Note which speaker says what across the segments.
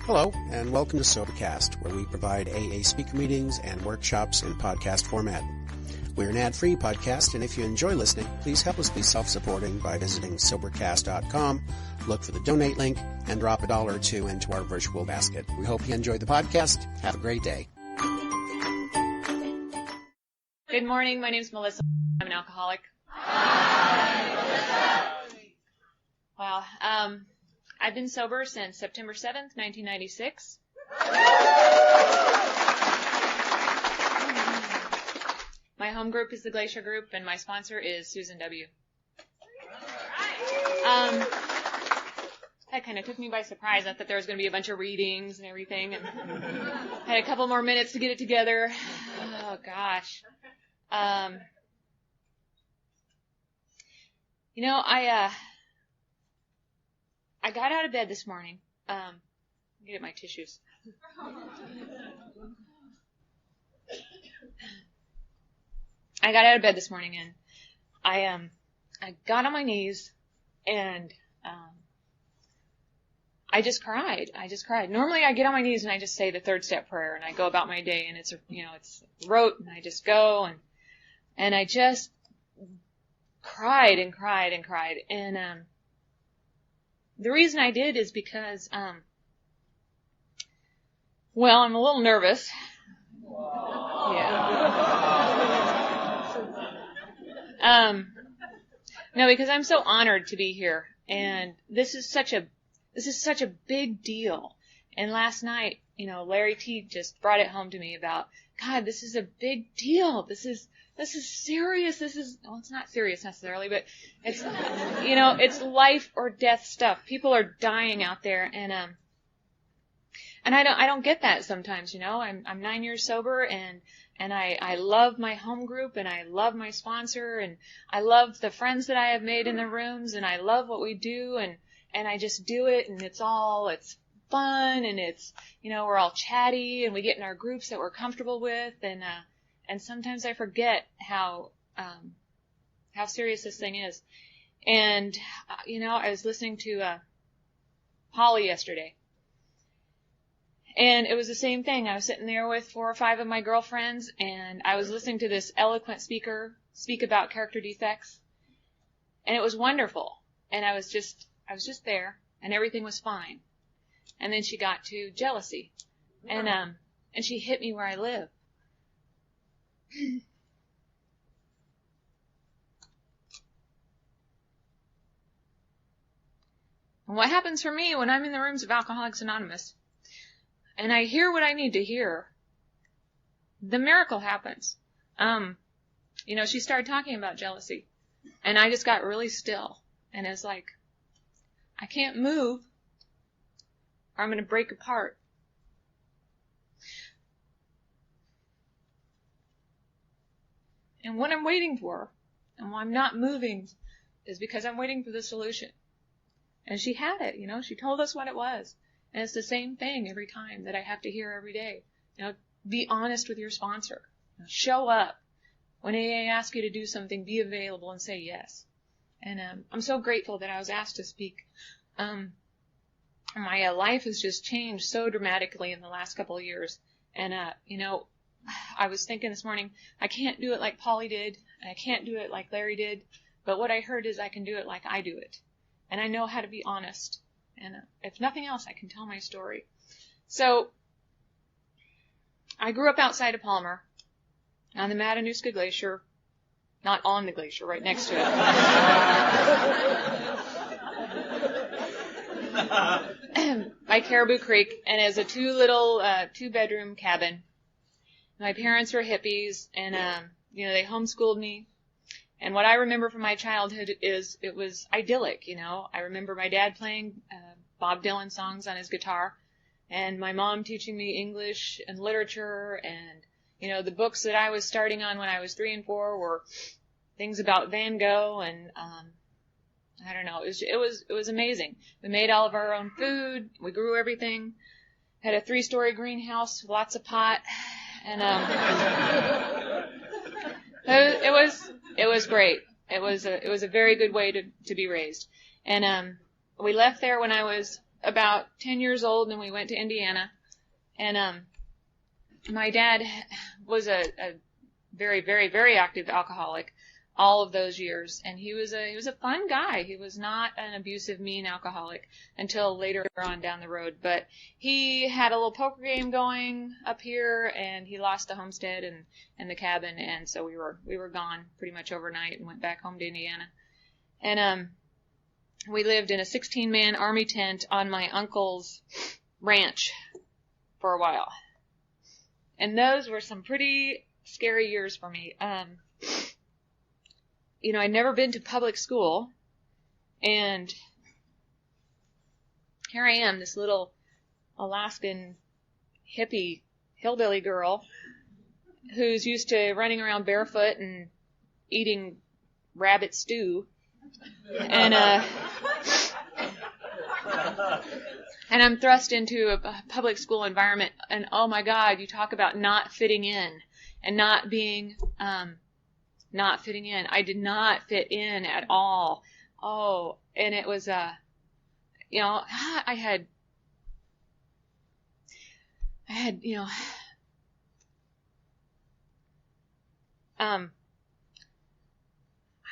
Speaker 1: Hello, and welcome to Sobercast, where we provide AA speaker meetings and workshops in podcast format. We're an ad-free podcast, and if you enjoy listening, please help us be self-supporting by visiting Sobercast.com, look for the donate link, and drop $1 or $2 into our virtual basket. We hope you enjoy the podcast. Have a great day.
Speaker 2: Good morning. My name's Melissa. I'm an alcoholic.
Speaker 3: Hi, Melissa.
Speaker 2: Wow. I've been sober since September 7th, 1996. My home group is the Glacier Group, and my sponsor is Susan W. That kind of took me by surprise. I thought there was going to be a bunch of readings and everything, and I had a couple more minutes to get it together. Oh, gosh. I got out of bed this morning. Get my tissues. I got out of bed this morning and I got on my knees and I just cried. Normally I get on my knees and I just say the third step prayer and I go about my day, and it's rote, and I just go and I just cried and cried and cried. And the reason I did is because, I'm a little nervous. Yeah. No, because I'm so honored to be here, and this is such a big deal. And last night, Larry T just brought it home to me about, God, this is a big deal. This is serious. It's not serious necessarily, but it's, it's life or death stuff. People are dying out there, and I don't get that sometimes, I'm 9 years sober, and I love my home group, and I love my sponsor, and I love the friends that I have made in the rooms, and I love what we do, and I just do it, and it's fun, and it's, we're all chatty, and we get in our groups that we're comfortable with, and sometimes I forget how serious this thing is. And, I was listening to Polly yesterday. And it was the same thing. I was sitting there with 4 or 5 of my girlfriends, and I was listening to this eloquent speaker speak about character defects. And it was wonderful. And I was just there, and everything was fine. And then she got to jealousy. And she hit me where I live. And what happens for me when I'm in the rooms of Alcoholics Anonymous and I hear what I need to hear, the miracle happens. She started talking about jealousy, and I just got really still, and it's like, I can't move or I'm going to break apart. And what I'm waiting for, and why I'm not moving, is because I'm waiting for the solution. And she had it, she told us what it was. And it's the same thing every time that I have to hear every day. Be honest with your sponsor. Show up. When AA asks you to do something, be available and say yes. And I'm so grateful that I was asked to speak. My life has just changed so dramatically in the last couple of years. And, I was thinking this morning, I can't do it like Polly did, and I can't do it like Larry did, but what I heard is I can do it like I do it. And I know how to be honest. And if nothing else, I can tell my story. So, I grew up outside of Palmer, on the Matanuska Glacier, not on the glacier, right next to it. By Caribou Creek, and as a two-bedroom cabin. My parents were hippies, and, they homeschooled me. And what I remember from my childhood is it was idyllic, I remember my dad playing Bob Dylan songs on his guitar, and my mom teaching me English and literature, and, the books that I was starting on when I was 3 and 4 were things about Van Gogh, and, I don't know, it was amazing. We made all of our own food, we grew everything, had a 3-story greenhouse, lots of pot, and, it was great. It was a very good way to be raised. And, we left there when I was about 10 years old, and we went to Indiana. And my dad was a very, very, very active alcoholic all of those years, and he was a fun guy. He was not an abusive, mean alcoholic until later on down the road. But he had a little poker game going up here, and he lost the homestead and the cabin, and so we were gone pretty much overnight and went back home to Indiana. And we lived in a 16-man army tent on my uncle's ranch for a while. And those were some pretty scary years for me. I'd never been to public school, and here I am, this little Alaskan hippie hillbilly girl who's used to running around barefoot and eating rabbit stew. And I'm thrust into a public school environment, and oh my God, you talk about not fitting in and not being, not fitting in. I did not fit in at all. Oh, and it was, I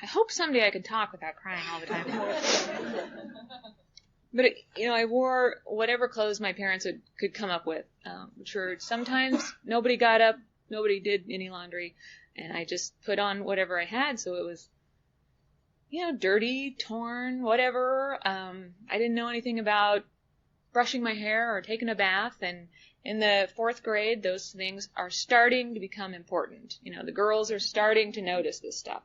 Speaker 2: hope someday I can talk without crying all the time. But, I wore whatever clothes my parents could come up with, which were sometimes nobody got up, nobody did any laundry, and I just put on whatever I had, so it was, dirty, torn, whatever. I didn't know anything about brushing my hair or taking a bath, and in the 4th grade, those things are starting to become important. The girls are starting to notice this stuff.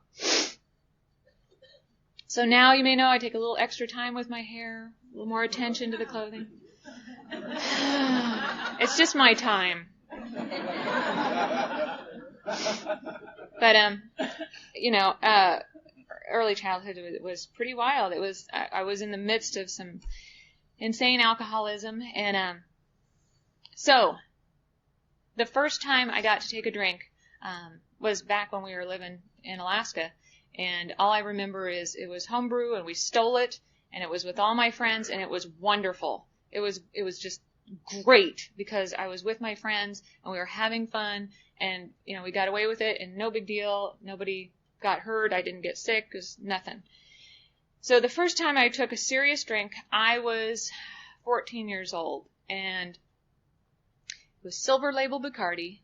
Speaker 2: So now you may know I take a little extra time with my hair, a little more attention to the clothing. It's just my time. But, early childhood was pretty wild. I was in the midst of some insane alcoholism. And so the first time I got to take a drink was back when we were living in Alaska. And all I remember is it was homebrew, and we stole it, and it was with all my friends, and it was wonderful. It was just great because I was with my friends, and we were having fun, and, we got away with it, and no big deal. Nobody got hurt. I didn't get sick. It was nothing. So the first time I took a serious drink, I was 14 years old, and it was Silver Label Bacardi,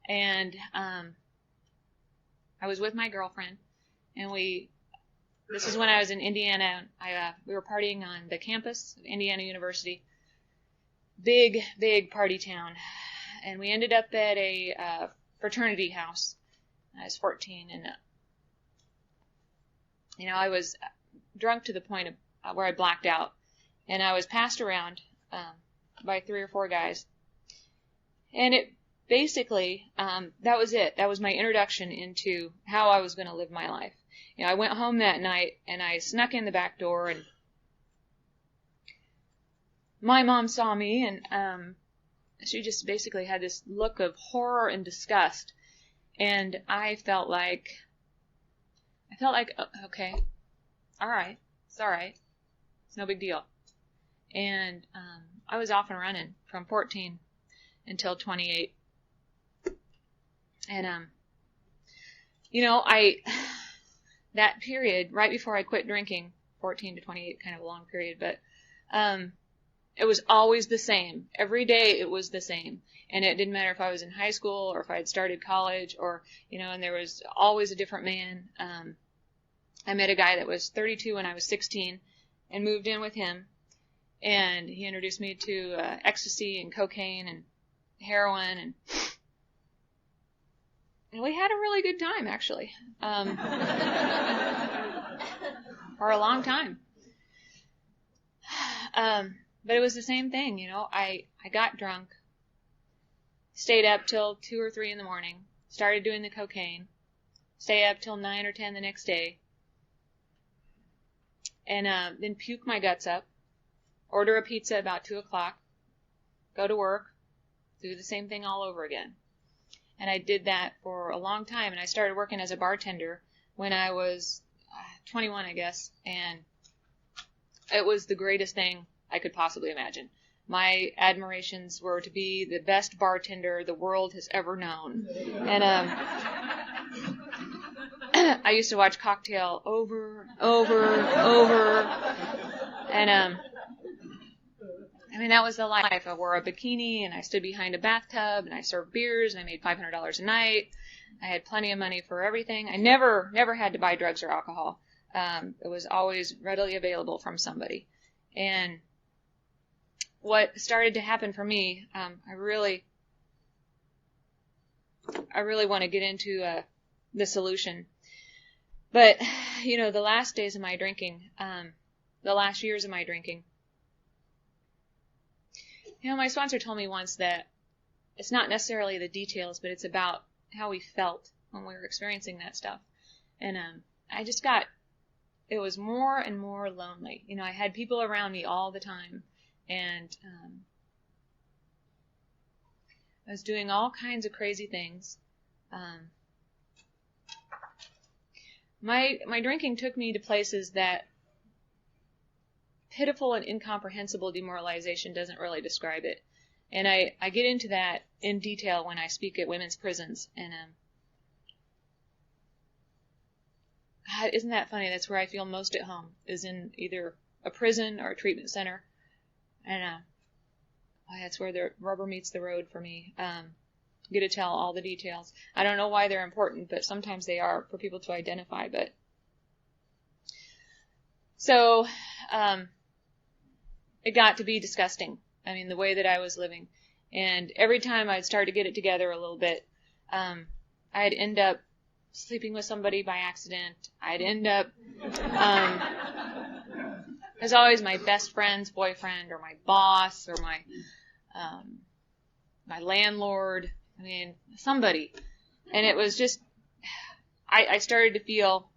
Speaker 2: and I was with my girlfriend, and this is when I was in Indiana. We were partying on the campus of Indiana University. Big, big party town. And we ended up at a fraternity house. I was 14, and, I was drunk to the point of where I blacked out. And I was passed around by 3 or 4 guys. And it basically, that was it. That was my introduction into how I was going to live my life. I went home that night, and I snuck in the back door, and my mom saw me, and she just basically had this look of horror and disgust, and I felt like, okay, all right, it's all right, it's no big deal. And I was off and running from 14 until 28. And, that period, right before I quit drinking, 14 to 28, kind of a long period, but it was always the same. Every day it was the same. And it didn't matter if I was in high school or if I had started college or, and there was always a different man. I met a guy that was 32 when I was 16 and moved in with him. And he introduced me to ecstasy and cocaine and heroin, and we had a really good time, actually, for a long time. But it was the same thing, I got drunk, stayed up till 2 or 3 in the morning, started doing the cocaine, stay up till 9 or 10 the next day, and then puke my guts up, order a pizza about 2 o'clock, go to work, do the same thing all over again. And I did that for a long time, and I started working as a bartender when I was 21, I guess, and it was the greatest thing I could possibly imagine. My admirations were to be the best bartender the world has ever known. And I used to watch Cocktail over. And I mean, that was the life. I wore a bikini, and I stood behind a bathtub, and I served beers, and I made $500 a night. I had plenty of money for everything. I never had to buy drugs or alcohol. It was always readily available from somebody. And what started to happen for me, I really want to get into the solution. But, you know, the last days of my drinking, the last years of my drinking, you know, my sponsor told me once that it's not necessarily the details, but it's about how we felt when we were experiencing that stuff. And I just it was more and more lonely. You know, I had people around me all the time, and I was doing all kinds of crazy things. My drinking took me to places that pitiful and incomprehensible demoralization doesn't really describe it. And I get into that in detail when I speak at women's prisons. And isn't that funny? That's where I feel most at home, is in either a prison or a treatment center. And that's where the rubber meets the road for me. Get to tell all the details. I don't know why they're important, but sometimes they are for people to identify. But so it got to be disgusting. I mean, the way that I was living. And every time I'd start to get it together a little bit, I'd end up sleeping with somebody by accident. I'd end up, it was always my best friend's boyfriend or my boss or my landlord. I mean, somebody. And it was just, I started to feel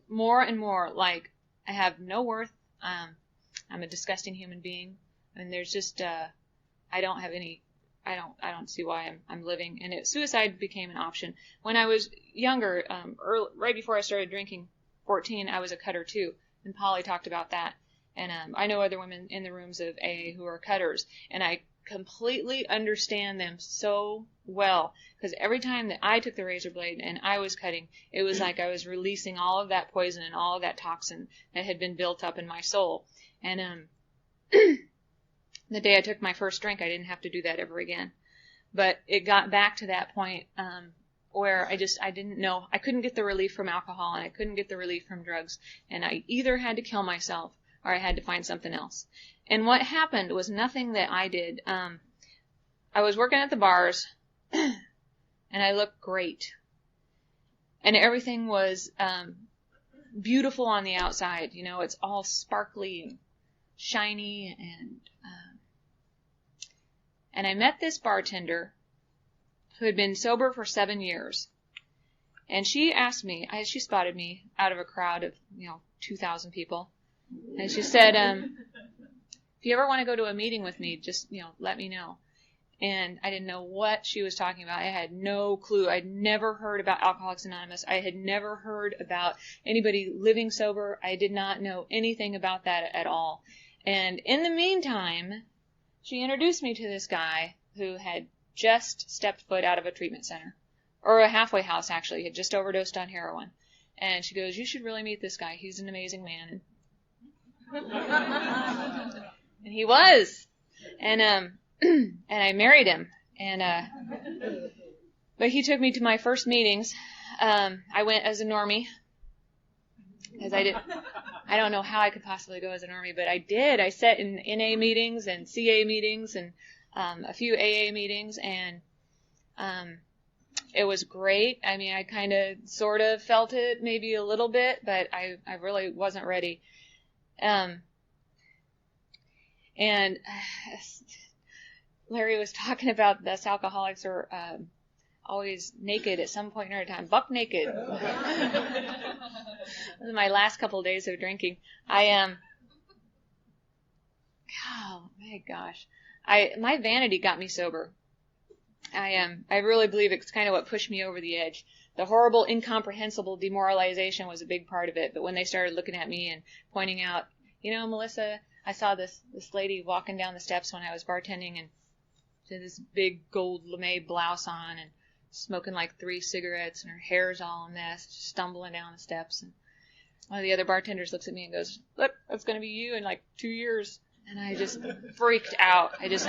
Speaker 2: more and more like I have no worth. I'm a disgusting human being, and there's just I don't see why I'm living. And suicide became an option when I was younger. Right before I started drinking, 14, I was a cutter too, and Polly talked about that. And I know other women in the rooms of AA who are cutters, and I completely understand them so well, because every time that I took the razor blade and I was cutting, it was like I was releasing all of that poison and all of that toxin that had been built up in my soul. And the day I took my first drink, I didn't have to do that ever again. But it got back to that point where I didn't know. I couldn't get the relief from alcohol, and I couldn't get the relief from drugs. And I either had to kill myself or I had to find something else. And what happened was nothing that I did. I was working at the bars, and I looked great. And everything was beautiful on the outside. You know, it's all sparkly and shiny. And I met this bartender who had been sober for 7 years. And she asked me, she spotted me out of a crowd of, 2,000 people. And she said, if you ever want to go to a meeting with me, just, let me know. And I didn't know what she was talking about. I had no clue. I'd never heard about Alcoholics Anonymous. I had never heard about anybody living sober. I did not know anything about that at all. And in the meantime, she introduced me to this guy who had just stepped foot out of a treatment center. Or a halfway house, actually. He had just overdosed on heroin. And she goes, you should really meet this guy. He's an amazing man. And he was. And I married him. But he took me to my first meetings. I went as a normie. Because I don't know how I could possibly go as a normie, but I did. I sat in NA meetings and CA meetings and a few AA meetings, and it was great. I mean, I kind of sort of felt it maybe a little bit, but I really wasn't ready. And Larry was talking about us alcoholics are always naked at some point in our time, buck naked. This is my last couple of days of drinking. Oh my gosh, my vanity got me sober. I really believe it's kind of what pushed me over the edge. The horrible, incomprehensible demoralization was a big part of it. But when they started looking at me and pointing out, Melissa, I saw this lady walking down the steps when I was bartending, and she had this big gold lame blouse on and smoking like 3 cigarettes, and her hair's all a mess, just stumbling down the steps. And one of the other bartenders looks at me and goes, "Look, that's going to be you in like 2 years." And I just freaked out. I just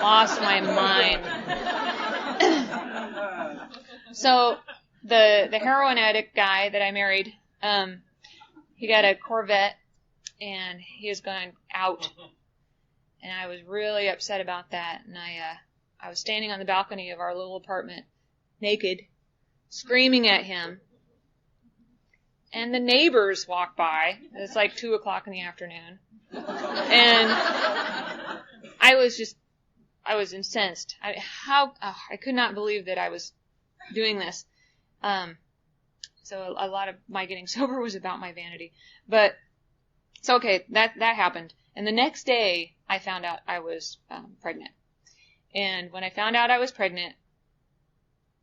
Speaker 2: lost my mind. So the heroin addict guy that I married, he got a Corvette, and he was going out. And I was really upset about that. And I was standing on the balcony of our little apartment, naked, screaming at him. And the neighbors walked by. It's like 2 o'clock in the afternoon. And I was incensed. I could not believe that I was doing this. So a lot of my getting sober was about my vanity. But, so okay, that happened. And the next day, I found out I was pregnant. And when I found out I was pregnant,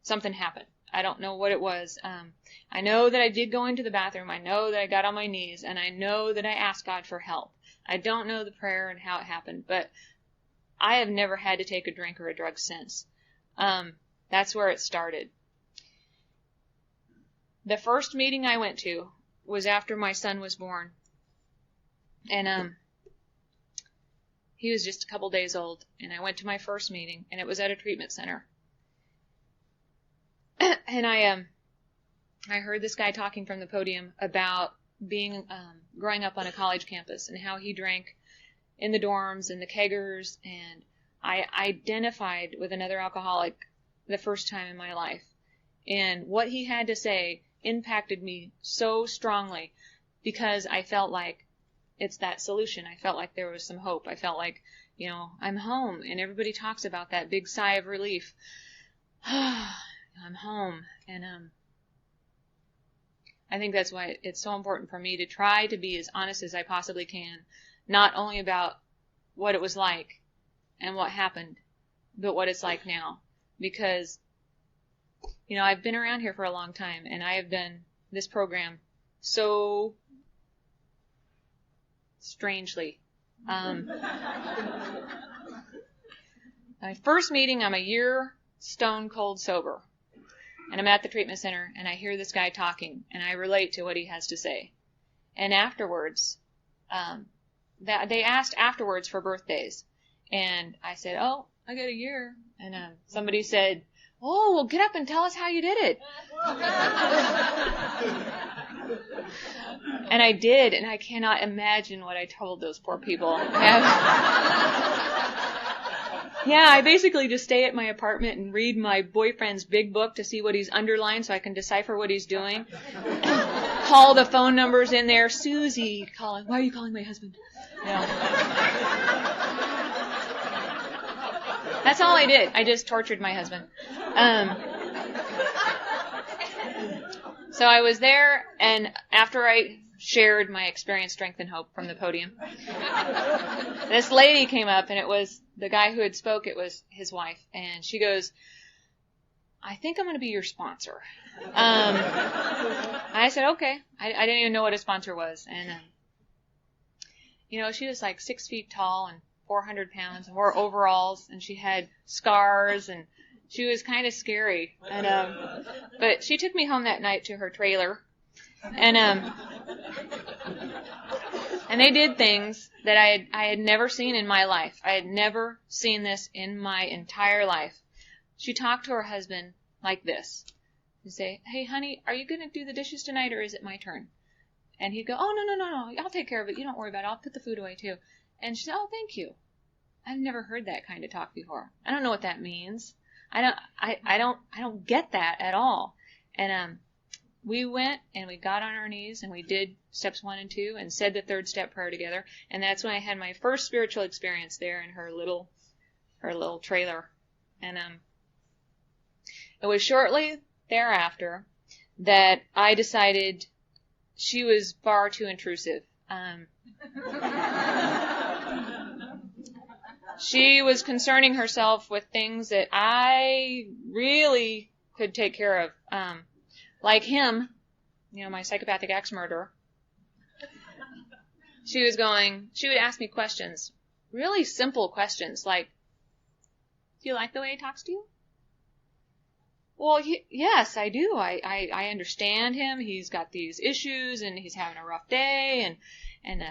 Speaker 2: something happened. I don't know what it was. I know that I did go into the bathroom. I know that I got on my knees. And I know that I asked God for help. I don't know the prayer and how it happened. But I have never had to take a drink or a drug since. That's where it started. The first meeting I went to was after my son was born. And he was just a couple days old. And I went to my first meeting, and it was at a treatment center. And I heard this guy talking from the podium about being growing up on a college campus and how he drank in the dorms and the keggers. And I identified with another alcoholic the first time in my life. And what he had to say impacted me so strongly because I felt like it's that solution. I felt like there was some hope. I felt like, I'm home. And everybody talks about that big sigh of relief. I'm home. And I think that's why it's so important for me to try to be as honest as I possibly can, not only about what it was like and what happened, but what it's like now. Because, I've been around here for a long time, and I have done this program so strangely. My first meeting, I'm a year stone cold sober. And I'm at the treatment center, and I hear this guy talking, and I relate to what he has to say. And afterwards, they asked afterwards for birthdays. And I said, "Oh, I got a year." And somebody said, "Oh, well, get up and tell us how you did it." And I did, and I cannot imagine what I told those poor people. Yeah, I basically just stay at my apartment and read my boyfriend's big book to see what he's underlined so I can decipher what he's doing. Call the phone numbers in there. Susie calling. Why are you calling my husband? That's all I did. I just tortured my husband. So I was there, and after I shared my experience, strength, and hope from the podium, this lady came up, and it was the guy who had spoke. It was his wife, and she goes, "I think I'm going to be your sponsor." I said, "Okay." I didn't even know what a sponsor was, and she was like 6 feet tall and 400 pounds, and wore overalls, and she had scars, and she was kind of scary. And but she took me home that night to her trailer, and they did things that I had never seen in my life. I had never seen this in my entire life. She talked to her husband like this. She'd say, "Hey, honey, are you going to do the dishes tonight, or is it my turn?" And he'd go, "Oh, no, I'll take care of it. You don't worry about it. I'll put the food away too." And she said, "Oh, thank you." I've never heard that kind of talk before. I don't know what that means. I don't get that at all. And we went and we got on our knees and we did steps 1 and 2 and said the third step prayer together. And that's when I had my first spiritual experience there in her little trailer. And it was shortly thereafter that I decided she was far too intrusive. She was concerning herself with things that I really could take care of. Like him, my psychopathic ex-murderer. she would ask me questions, really simple questions like, do you like the way he talks to you? Well, yes, I do. I understand him. He's got these issues and he's having a rough day. And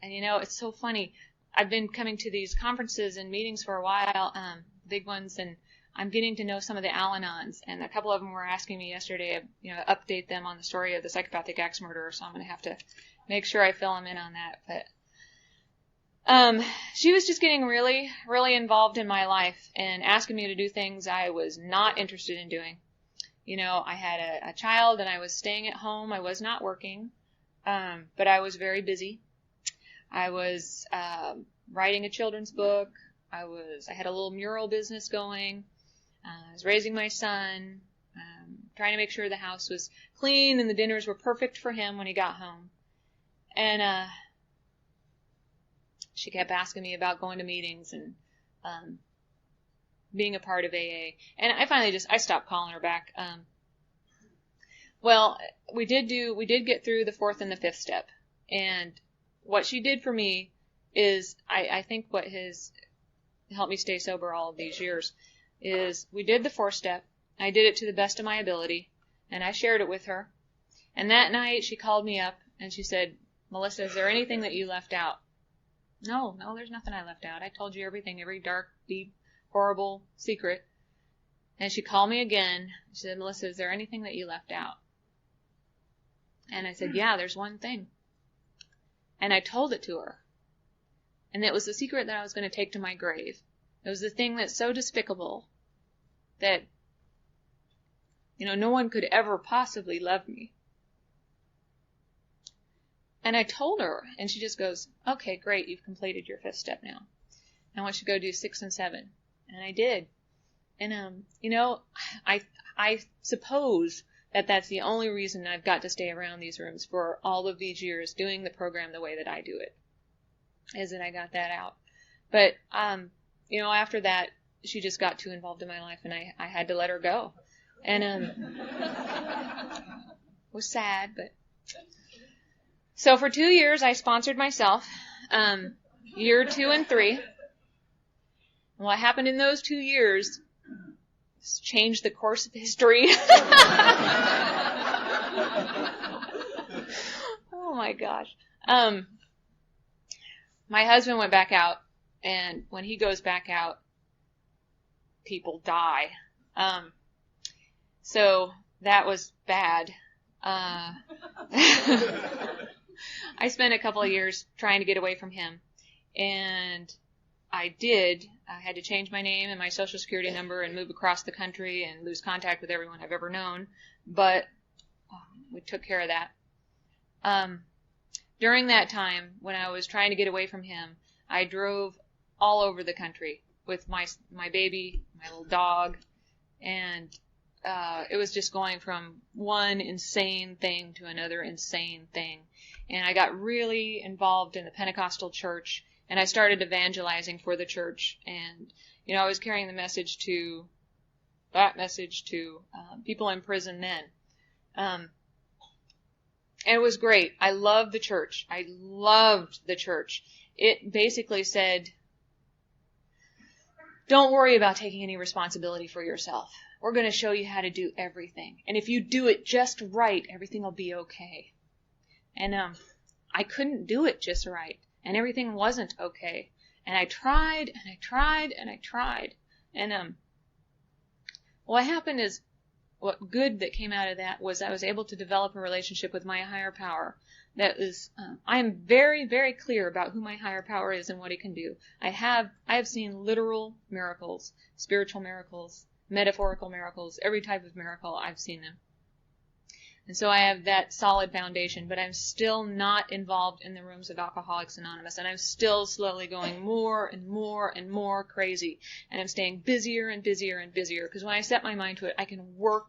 Speaker 2: it's so funny. I've been coming to these conferences and meetings for a while, big ones, and I'm getting to know some of the Al-Anons, and a couple of them were asking me yesterday, update them on the story of the psychopathic axe murderer, so I'm going to have to make sure I fill them in on that. But she was just getting really, really involved in my life and asking me to do things I was not interested in doing. I had a child and I was staying at home. I was not working, but I was very busy. I was writing a children's book. I had a little mural business going. I was raising my son, trying to make sure the house was clean and the dinners were perfect for him when he got home. And she kept asking me about going to meetings and being a part of AA. And I finally I stopped calling her back. Well, we did get through the 4th and the 5th step. And what she did for me is, I think what has helped me stay sober all of these years is we did the 4th step. I did it to the best of my ability, and I shared it with her. And that night she called me up and she said, Melissa, is there anything that you left out? No, there's nothing I left out. I told you everything, every dark, deep, horrible secret. And she called me again. She said, Melissa, is there anything that you left out? And I said, yeah, there's one thing. And I told it to her. And it was the secret that I was going to take to my grave. It was the thing that's so despicable that, no one could ever possibly love me. And I told her, and she just goes, okay, great, you've completed your 5th step now. I want you to go do 6 and 7. And I did. And, I suppose that that's the only reason I've got to stay around these rooms for all of these years doing the program the way that I do it, is that I got that out. But, after that, she just got too involved in my life, and I had to let her go. And it was sad, but... So for 2 years, I sponsored myself, year 2 and 3. And what happened in those 2 years changed the course of history. Oh my gosh. My husband went back out, and when he goes back out, people die. So that was bad. I spent a couple of years trying to get away from him, and I did. I had to change my name and my social security number and move across the country and lose contact with everyone I've ever known, but we took care of that. During that time, when I was trying to get away from him, I drove all over the country with my baby, my little dog, and it was just going from one insane thing to another insane thing. And I got really involved in the Pentecostal church, and I started evangelizing for the church. And, I was carrying the message to people in prison then. And it was great. I loved the church. It basically said, don't worry about taking any responsibility for yourself. We're going to show you how to do everything. And if you do it just right, everything will be okay. And I couldn't do it just right. And everything wasn't okay. And I tried, and I tried, and I tried. And what happened is, what good that came out of that was I was able to develop a relationship with my higher power. That is, I am very, very clear about who my higher power is and what it can do. I have seen literal miracles, spiritual miracles, metaphorical miracles, every type of miracle, I've seen them. And so I have that solid foundation, but I'm still not involved in the rooms of Alcoholics Anonymous, and I'm still slowly going more and more and more crazy, and I'm staying busier and busier and busier, because when I set my mind to it, I can work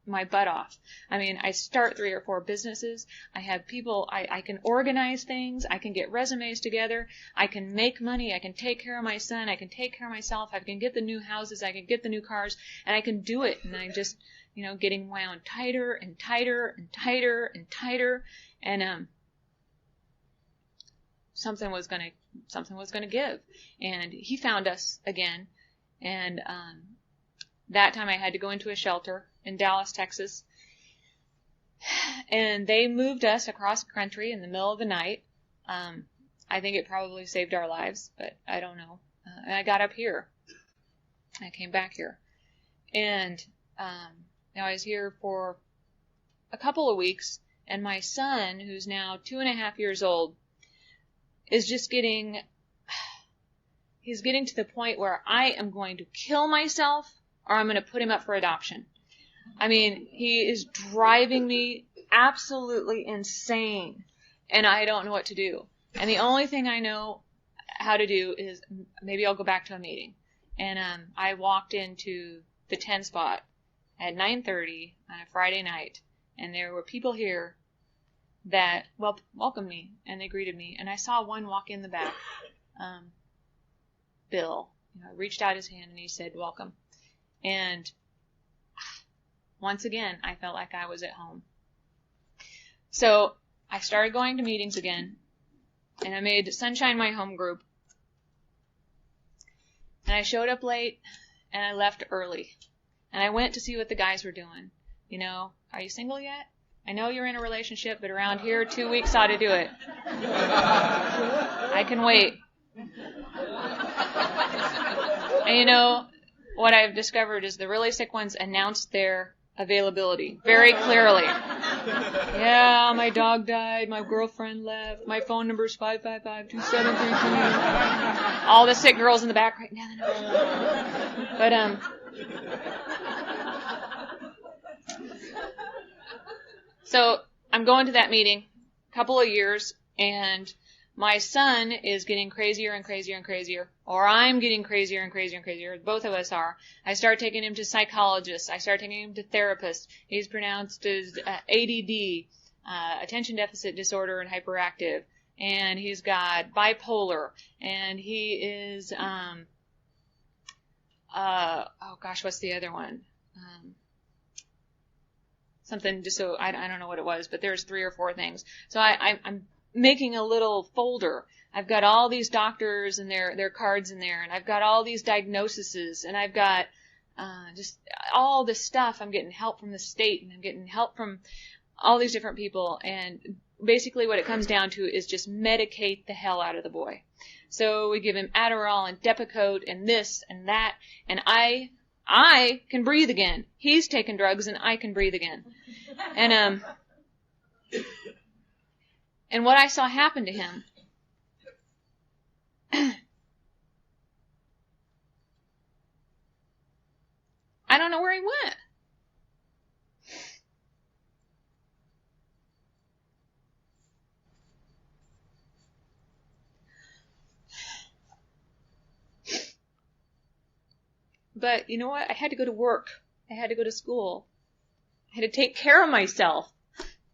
Speaker 2: my butt off. I mean, I start 3 or 4 businesses, I have people, I can organize things, I can get resumes together, I can make money, I can take care of my son, I can take care of myself, I can get the new houses, I can get the new cars, and I can do it, and I'm just, getting wound tighter and tighter and tighter and tighter, and something was going to give. And he found us again. And that time I had to go into a shelter in Dallas, Texas. And they moved us across the country in the middle of the night. I think it probably saved our lives, but I don't know. And I got up here. I came back here. And now I was here for a couple of weeks. And my son, who's now 2.5 years old, is just he's getting to the point where I am going to kill myself or I'm going to put him up for adoption. I mean, he is driving me absolutely insane, and I don't know what to do. And the only thing I know how to do is maybe I'll go back to a meeting. And I walked into the 10 spot at 9:30 on a Friday night, and there were people here that welcomed me, and they greeted me. And I saw one walk in the back, Bill, reached out his hand and he said, "Welcome." And once again, I felt like I was at home. So I started going to meetings again, and I made Sunshine my home group. And I showed up late, and I left early. And I went to see what the guys were doing. Are you single yet? I know you're in a relationship, but around here, 2 weeks ought to do it. I can wait. And what I've discovered is the really sick ones announce their availability very clearly. Yeah, my dog died, my girlfriend left, my phone number's 555-2732. All the sick girls in the back right now. But so I'm going to that meeting a couple of years, and my son is getting crazier and crazier and crazier, or I'm getting crazier and crazier and crazier. Both of us are. I start taking him to psychologists. I start taking him to therapists. He's pronounced as ADD, attention deficit disorder and hyperactive, and he's got bipolar, and he is what's the other one? Something just so I don't know what it was, but there's 3 or 4 things. So I'm making a little folder. I've got all these doctors and their cards in there, and I've got all these diagnoses, and I've got just all this stuff. I'm getting help from the state, and I'm getting help from all these different people, and basically what it comes down to is just medicate the hell out of the boy. So we give him Adderall and Depakote and this and that, and I can breathe again. He's taking drugs, and I can breathe again. And what I saw happen to him, I don't know where he went. But you know what? I had to go to work. I had to go to school. I had to take care of myself.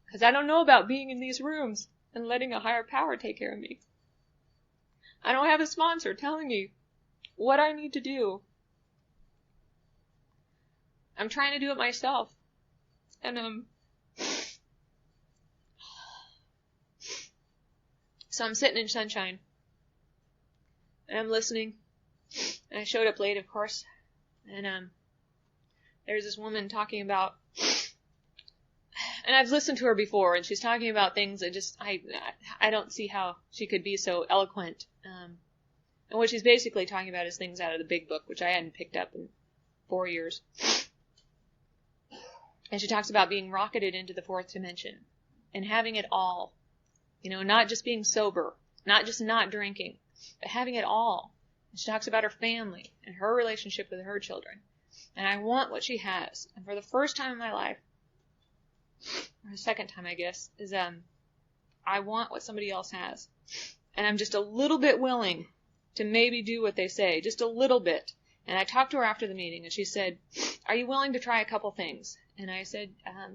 Speaker 2: Because I don't know about being in these rooms and letting a higher power take care of me. I don't have a sponsor telling me what I need to do. I'm trying to do it myself. And so I'm sitting in Sunshine. And I'm listening. And I showed up late, of course. And there's this woman talking about, and I've listened to her before, and she's talking about things that just, I don't see how she could be so eloquent. And what she's basically talking about is things out of the big book, which I hadn't picked up in 4 years. And she talks about being rocketed into the 4th dimension and having it all. Not just being sober, not just not drinking, but having it all. And she talks about her family and her relationship with her children. And I want what she has. And for the first time in my life, or the second time, I guess, is I want what somebody else has. And I'm just a little bit willing to maybe do what they say, just a little bit. And I talked to her after the meeting, and she said, "Are you willing to try a couple things?" And I said,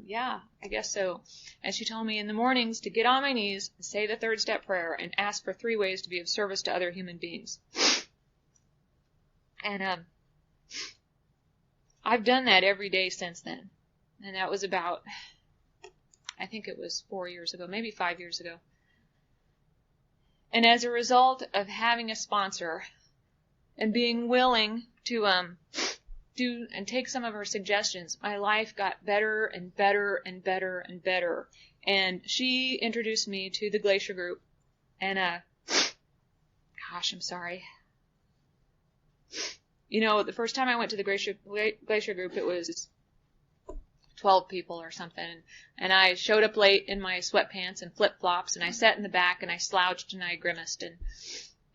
Speaker 2: yeah, I guess so. And she told me in the mornings to get on my knees, say the 3rd step prayer, and ask for 3 ways to be of service to other human beings. And I've done that every day since then. And that was about, I think it was 4 years ago, maybe 5 years ago. And as a result of having a sponsor and being willing to do and take some of her suggestions, my life got better and better and better and better. And she introduced me to the Glacier Group. And gosh, I'm sorry. You know, the first time I went to the Glacier Group, it was 12 people or something. And I showed up late in my sweatpants and flip-flops, and I sat in the back, and I slouched, and I grimaced.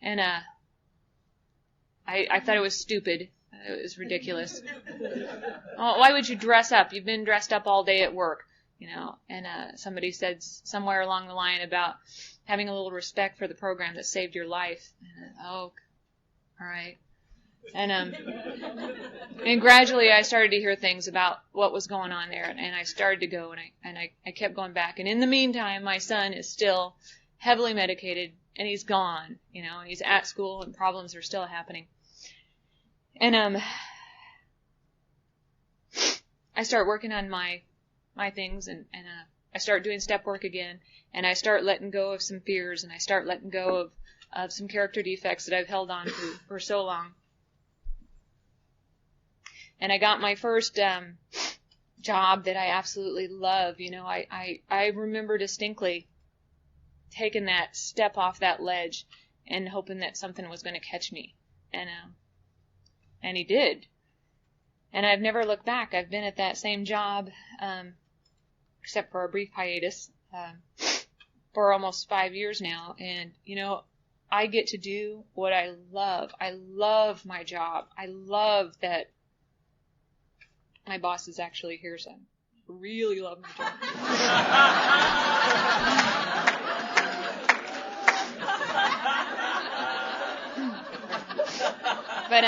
Speaker 2: And I thought it was stupid. It was ridiculous. Oh, why would you dress up? You've been dressed up all day at work, you know. And somebody said somewhere along the line about having a little respect for the program that saved your life. And, oh, all right. And gradually I started to hear things about what was going on there, and I started to go, and I kept going back. And in the meantime, my son is still heavily medicated, and he's gone, you know, and he's at school, and problems are still happening. And I start working on my things, and I start doing step work again, and I start letting go of some fears, and I start letting go of some character defects that I've held on to for so long. And I got my first job that I absolutely love. You know, I remember distinctly taking that step off that ledge and hoping that something was going to catch me. And he did. And I've never looked back. I've been at that same job, except for a brief hiatus, for almost 5 years now. And, you know, I get to do what I love. I love my job. I love that my boss is actually here, so I really love my job. But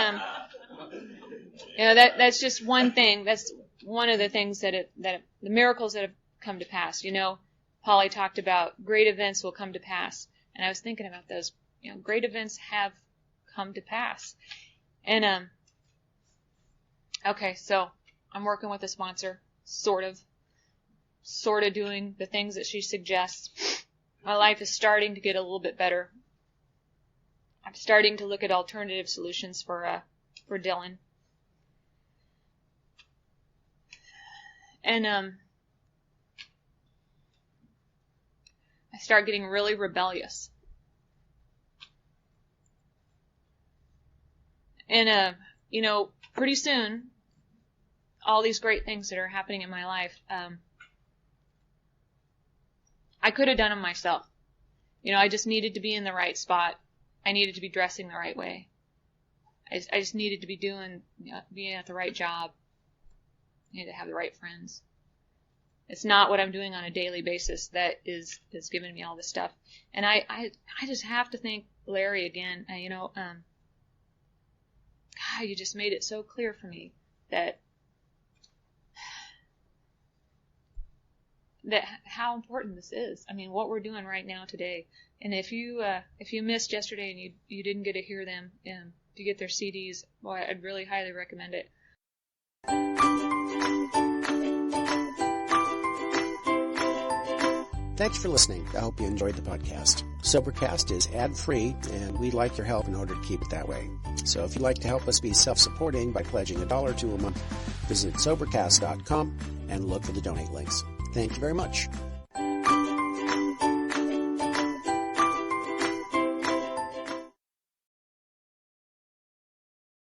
Speaker 2: you know, that's just one thing. That's one of the things that the miracles that have come to pass. You know, Polly talked about great events will come to pass, and I was thinking about those. You know, great events have come to pass, and okay, so I'm working with a sponsor, sort of doing the things that she suggests. My life is starting to get a little bit better. I'm starting to look at alternative solutions for Dylan. And I start getting really rebellious. And you know, pretty soon, all these great things that are happening in my life, I could have done them myself. You know, I just needed to be in the right spot. I needed to be dressing the right way. I just needed to be being at the right job. I needed to have the right friends. It's not what I'm doing on a daily basis that is giving me all this stuff. And I just have to thank Larry again. You know, God, you just made it so clear for me that how important this is. I mean, what we're doing right now today. And if you missed yesterday and you didn't get to hear them, if you get their CDs, boy, I'd really highly recommend it.
Speaker 1: Thanks for listening. I hope you enjoyed the podcast. Sobercast is ad-free, and we'd like your help in order to keep it that way. So if you'd like to help us be self-supporting by pledging $1 or $2 a month, visit Sobercast.com and look for the donate links. Thank you very much.